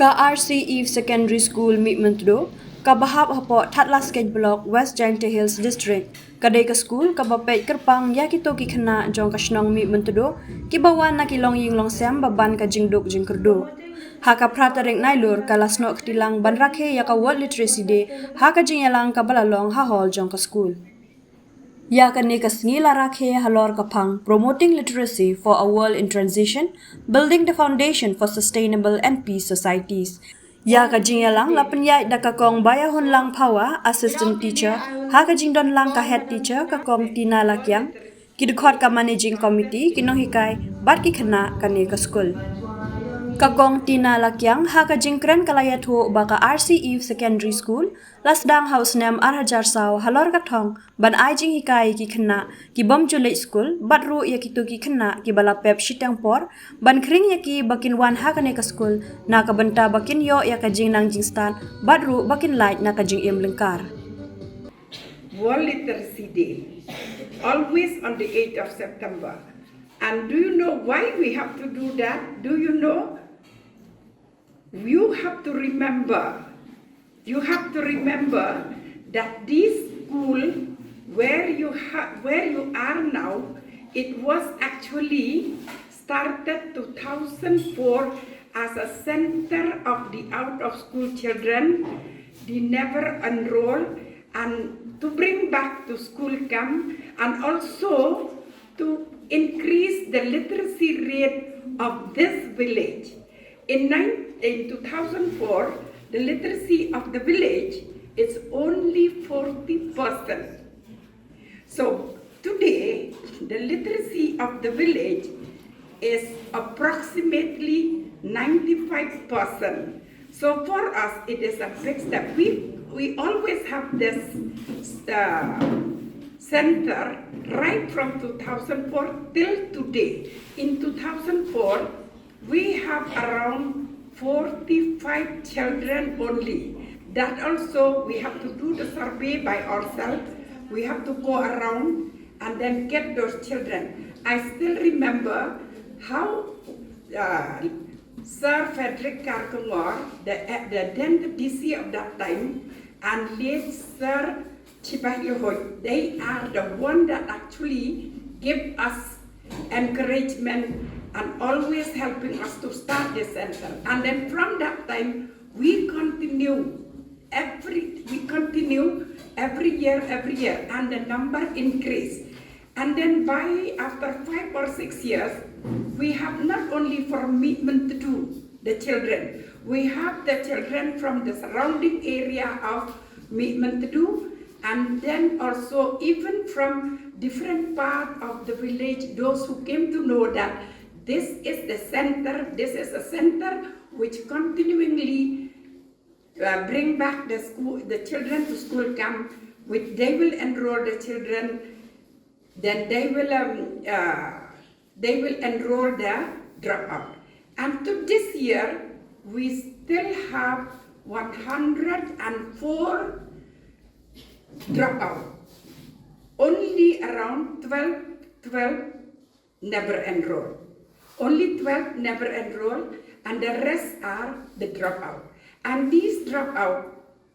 Ka RCE Secondary School Mihmyntdu, ka bahap hapo Thatlas Gate Block West Jainte Hills District, kadai ka school ka bapet kerpang ya kito ki khana jong ka snong Mihmyntdu, ki bawan na kilong yinglong sem baban ka jingduk jingkerdu. Haka prataring nailur kala snok tilang ban Rakhe ya ka World Literacy Day, haka jingyalang ka balalong ha hall jong ka school. Ya kani ka sngi la Rakhe halor kapang promoting literacy for a world in transition, building the foundation for sustainable and peace societies. Ya ka jingyalang la penyai da ka kong baya hon lang pawa assistant teacher, ha ka jingdon lang ka head teacher ka kong tina lakyang, kidkhot ka managing committee kinong hikai bat ki khana kani ka school. Kakong tina lakyang ha ka jingkren kalaya thu baka RCE Secondary School lasdang house nem arhajar saw halor kathong ban ai jing hikai ki khna ki bom chule school batru ya ki tu ki khna ki bala pep shitang por ban khring ya ki bakin wan ha kane ka school na ka banta bakin yo ya ka jing nang jing stan batru bakin light na ka jing em lengkar. World Literacy Day, always on the 8th of September. And do you know why we have to do that? Do you know? You have to remember that this school where you are now, it was actually started 2004 as a center of the out of school children, the never enrolled, and to bring back to school camp, and also to increase the literacy rate of this village. In 2004, the literacy of the village is only 40%. So today, the literacy of the village is approximately 95%. So for us, it is a big step. We always have this center right from 2004 till today. In 2004, we have around 45 children only. That also we have to do the survey by ourselves. We have to go around and then get those children. I still remember how Sir Frederick Karkungor, then the DC of that time, and late Sir Chibahilohoy, they are the one that actually give us encouragement and always helping us to start this center. And then from that time, we continue every year, and the number increase. And then after 5 or 6 years, we have not only for Mihmyntdu, the children, we have the children from the surrounding area of Mihmyntdu, and then also even from different part of the village, those who came to know that this is a center which continually bring back the children to school camp, which they will enroll the children, then they will enroll the dropout. And to this year, we still have 104 dropout. Only around 12 never enroll. Only 12 never enroll, and the rest are the dropout. And these dropout,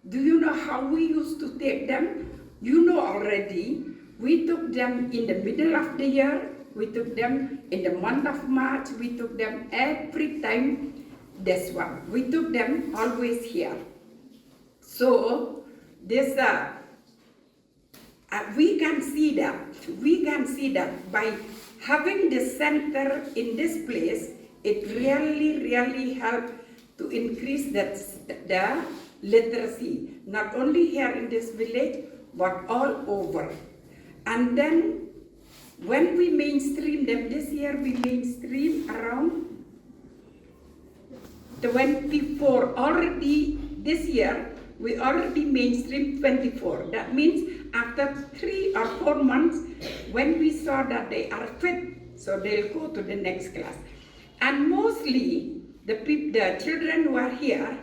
do you know how we used to take them? You know already, we took them in the middle of the year, we took them in the month of March, we took them every time this one. We took them always here. So this we can see that by having the center in this place, it really helped to increase the literacy, not only here in this village, but all over. And then when we mainstream them, this year we mainstream around 24. Already this year, we already mainstream 24. That means after 3 or 4 months, when we saw that they are fit, so they'll go to the next class. And mostly the children who are here,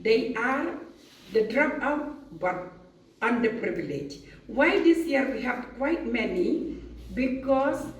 they are the dropout but underprivileged. Why this year we have quite many? Because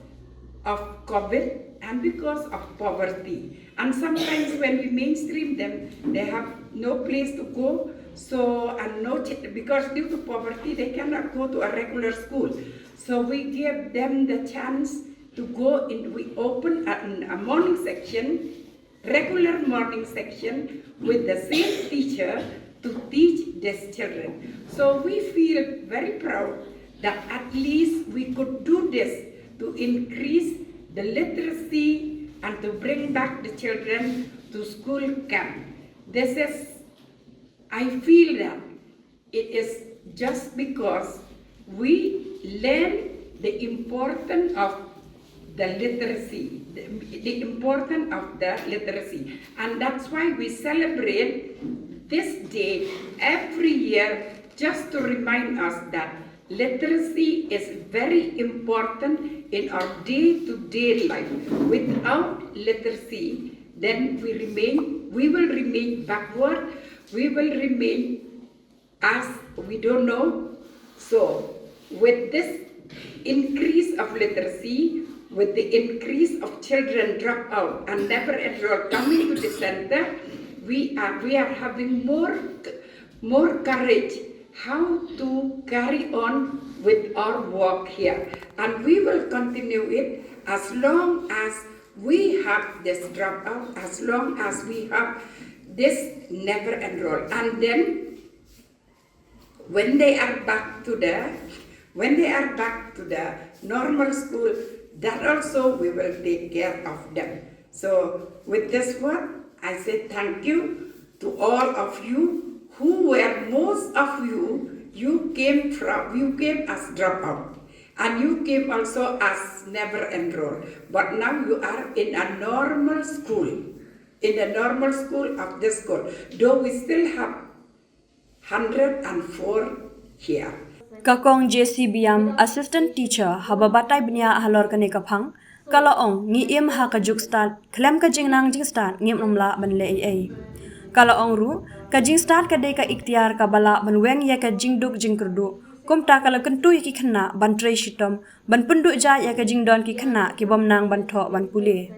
of COVID, and because of poverty. And sometimes when we mainstream them, they have no place to go. So, and because due to poverty, they cannot go to a regular school. So we give them the chance to go in. We open a morning section, regular morning section with the same teacher to teach these children. So we feel very proud that at least we could do this to increase the literacy and to bring back the children to school camp. This is, I feel that it is just because we learn the importance of the literacy, the importance of the literacy. And that's why we celebrate this day every year just to remind us that literacy is very important in our day-to-day life. Without literacy, then we will remain backward, we will remain as we don't know. So, with this increase of literacy, with the increase of children drop out and never enroll coming to the center, we are having more courage how to carry on with our work here. And we will continue it as long as we have this dropout, as long as we have this never enroll. And then when they are back to the normal school, that also we will take care of them. So with this word, I say thank you to all of you who were, most of you came as dropout, and you came also as never enrolled. But now you are in a normal school, of this school, though we still have 104 here. Kakong JCBM assistant teacher hababatai bnia halor kane kapang kalaong ngi im ha ka juk start klem ka jingnang jing start ngim namla ban le ai kalaong ru ka jing start ka de ka ikhtiar ka bala ban weng ya ka jing duk jing kurdu kum ta kala kentu ki khna ban trei shitom ban pundu ja ya ka jing don ki khna ki bom nang ban tho ban pule.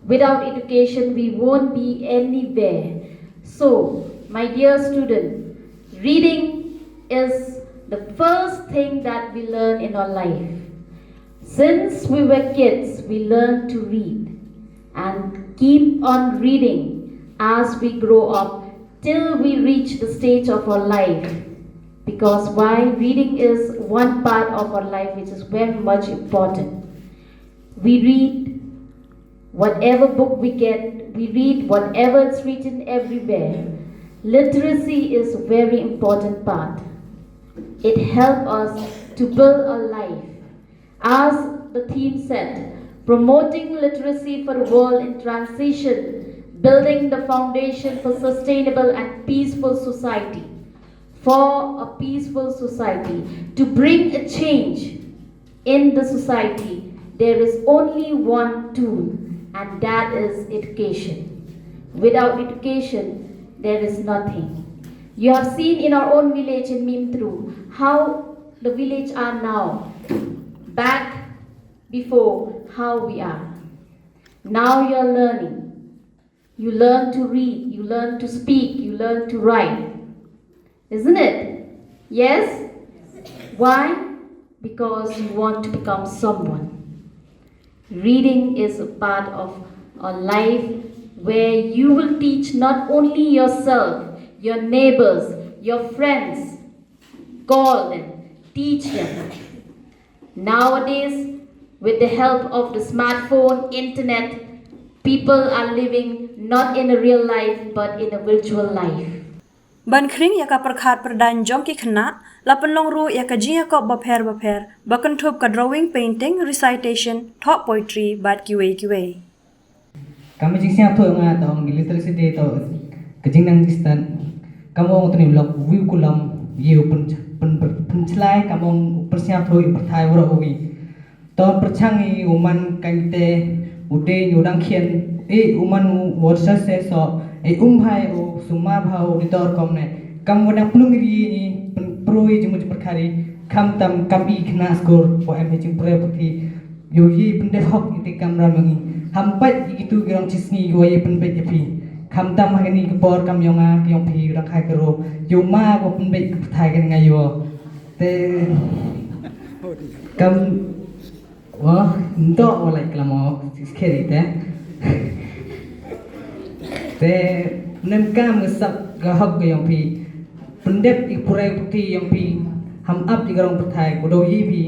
Without education we won't be anywhere. So my dear student, reading is the first thing that we learn in our life. Since we were kids, we learn to read and keep on reading as we grow up till we reach the stage of our life. Because why? Reading is one part of our life which is very much important. We read whatever book we get, we read whatever is written everywhere. Literacy is a very important part. It helps us to build a life. As the theme said, promoting literacy for a world in transition, building the foundation for sustainable and peaceful society. For a peaceful society, to bring a change in the society, there is only one tool, and that is education. Without education, there is nothing. You have seen in our own village in Mihmyntdu how the village are now, back before how we are. Now you are learning. You learn to read, you learn to speak, you learn to write. Isn't it? Yes? Why? Because you want to become someone. Reading is a part of a life where you will teach not only yourself, your neighbors, your friends. Call them, teach them. Nowadays, with the help of the smartphone, internet, people are living not in a real life but in a virtual life. Ban kring ya ka perkhat perdan jom ki khna la penlong ru ya ka jia ko bapher bakan thup ka drawing, painting, recitation, thought poetry bat kiwe. Kami jing siap thoh nga tong literacy day to kajing nang distan kamong tni blog view kulam yu pen chlai kamong persiap thoh perthai wro wi to perchangi uman kaite ude yudang khien e uman warsa se so e bhai o suma bhau ditor komne kam wadang plungri ni proi jimu perkhari kham tam kapi khna skor po em jing pre pthi yo yi pen de hok ite kamera mangi hampat gitu gerong cisni go ye pen bet yepi kam tam hagani ke por kam yonga ke yong pi Rakhe ke ro yo ma go pen bet ke thai kan ngai yo te kam wah ndo olai klamo skeri te nem kam ngesap ga hok ke yong pi pendep ipure putih yang pi ham up di garong perthai bodo yi pi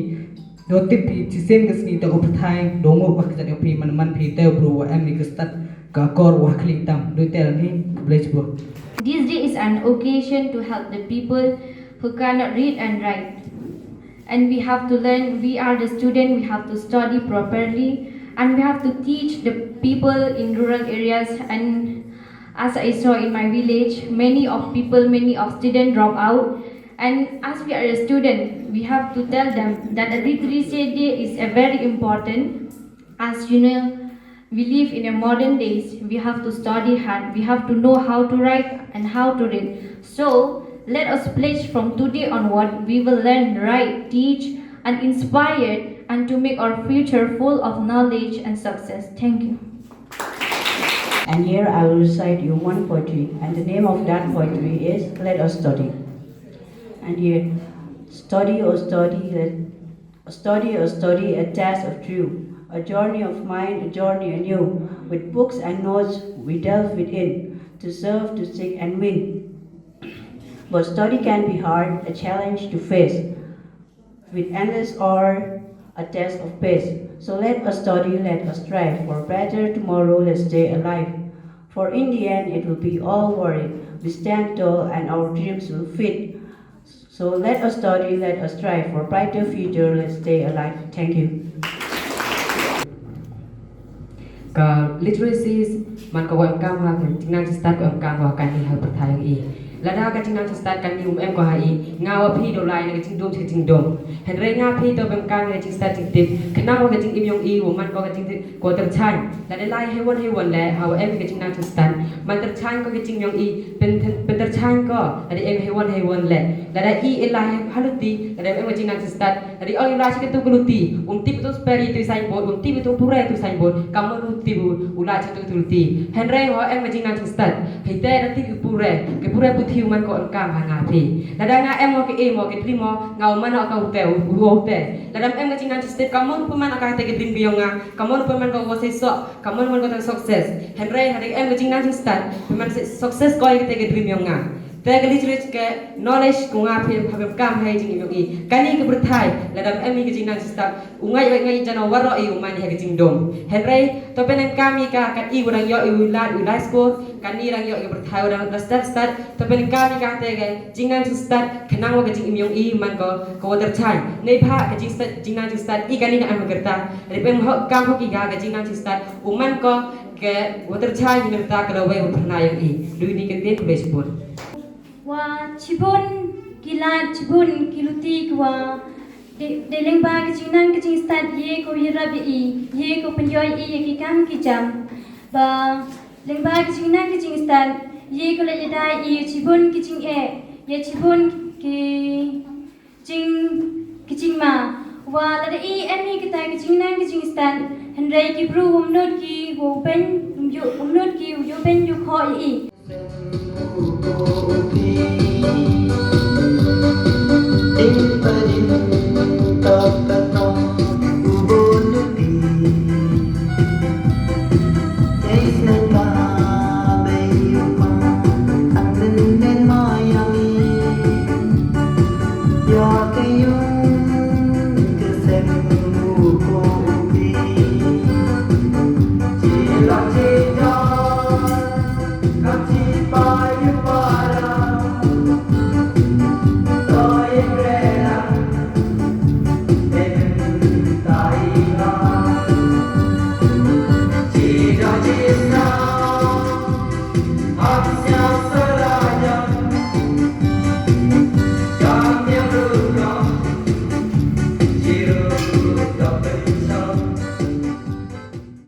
do tip pi cisen gesni to perthai dongo ba kejat yang pi man pi teu bru wa em ni gestat ka kor wa klik tam do tel ni blech bo. This day is an occasion to help the people who cannot read and write. And we have to learn, we are the student, we have to study properly, and we have to teach the people in rural areas. And as I saw in my village, many of students drop out. And as we are a student, we have to tell them that a literacy day is a very important. As you know, we live in a modern days, we have to study hard, we have to know how to write and how to read. So, let us pledge from today onward, we will learn, write, teach, and inspire, and to make our future full of knowledge and success. Thank you. And here I will recite you one poetry, and the name of that poetry is Let Us Study. And here, study, oh study, a task of true, a journey of mind, a journey anew. With books and notes we delve within, to serve, to seek and win. But study can be hard, a challenge to face, with endless or a test of pace. So let us study, let us strive, for better tomorrow, let's stay alive. For in the end it will be all worth it, we stand tall and our dreams will fit. So let us study, let us strive, for brighter future, let's stay alive. Thank you. Literacy man ko am kam ha tingnan start ko am kam wa kan ni hal perthai i lada ka tingnan start kan ni em ko ha i ngawa phi do lai na ting dom ting dom hen re nga phi to bam kan ni ting start ting tip kana ko ka ting im yong i wo man ko ka ting ko ter chan la de lai he won le ha em ka tingnan start man ter chan ko ka ting yong i pen ter chan ko la de em he won le la da i e lai haluti la de em ka tingnan start la de oi la chi ka tu kuluti tip tu speri tu sai bod tip tu pure tu sai bod kam tibu ula chatu tulti henry ho em majing nang start hite nanti ke pure puthi man ko kam hanga phi lada nga em mo ke e mo ke primo ngau man ka ute uote lada em majing nang step kamon puman aka te ke din bionga kamon puman ko wo so kamon man ko ta success henry hari em majing nang start puman success ko ke te ke din bionga te ke literate ke knowledge ko nga phi phab kam hai jing i kani ke berthai lada em ke jing nang start ungai jano waro i umani ha ke jing dom henry to penen kami ka kat i urang yo i ulai school kani rang yo i berthai urang start to penen kami ka te ke jing nang start kenang wa ke jing imyong i man ko water chai nei pha ke jing nang start i kani na am gerta ri pen ho kam ho ki ga ke jing nang start uman ko ke water chai ni ta ka we uthna yang i du ni ke te baseball wa chibun kilat chibun kiluti kwa de lengba ke jinang ke jing start ye ko yirabi i ye ko penjoy i ye ki kam ki jam ba lengba ke jinang ke jing start ye ko le dai i chibun ki jing e ye chibun ki jing ma wa la de i ani ki ta ke jinang ke jing start henry ki bru not ki ho pen not ki yo pen yo kho i